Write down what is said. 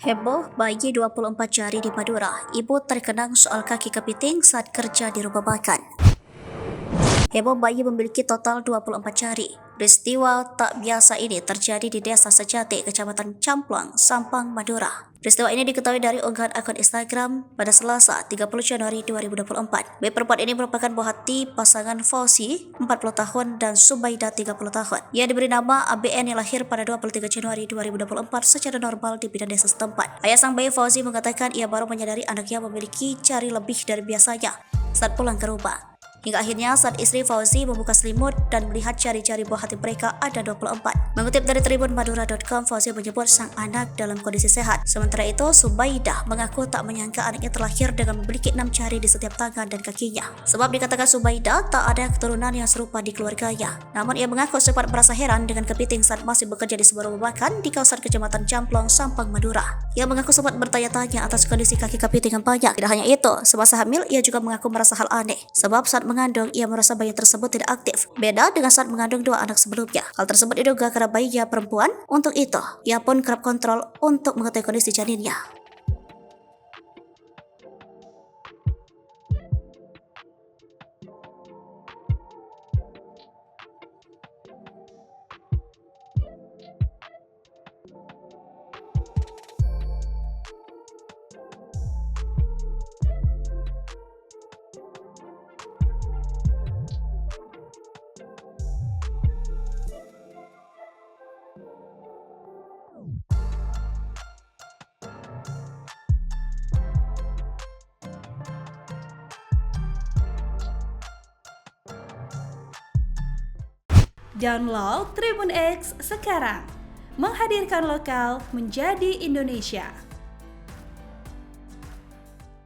Heboh bayi 24 jari di Madura, ibu terkenang soal kaki kepiting saat kerja di rumah makan. Heboh bayi memiliki total 24 jari. Peristiwa tak biasa ini terjadi di Desa Sejati, Kecamatan Camplang, Sampang, Madura. Peristiwa ini diketahui dari unggahan akun Instagram pada Selasa 30 Januari 2024. Bayi perempuan ini merupakan buah hati pasangan Fauzi, 40 tahun, dan Subaida, 30 tahun. Ia diberi nama ABN yang lahir pada 23 Januari 2024 secara normal di bidan desa setempat. Ayah sang bayi Fauzi mengatakan ia baru menyadari anaknya memiliki jari lebih dari biasanya saat pulang ke rumah. Hingga akhirnya saat istri Fauzi membuka selimut dan melihat jari-jari buah hati mereka ada 24. Mengutip dari tribunmadura.com, Fauzi menyebut sang anak dalam kondisi sehat. Sementara itu, Subaidah mengaku tak menyangka anaknya terlahir dengan memiliki 6 jari di setiap tangan dan kakinya. Sebab dikatakan Subaidah tak ada keturunan yang serupa di keluarganya. Namun ia mengaku sempat merasa heran dengan kepiting saat masih bekerja di sebuah rumah makan di kawasan Kecamatan Camplang, Sampang, Madura. Ia mengaku sempat bertanya-tanya atas kondisi kaki kepiting yang banyak. Tidak hanya itu, semasa hamil ia juga mengaku merasa hal aneh. Sebab saat mengandung, ia merasa bayi tersebut tidak aktif. Beda dengan saat mengandung 2 anak sebelumnya. Hal tersebut diduga karena bayinya perempuan. Untuk itu, ia pun kerap kontrol untuk mengetahui kondisi janinnya. Download Tribun X sekarang, menghadirkan lokal menjadi Indonesia.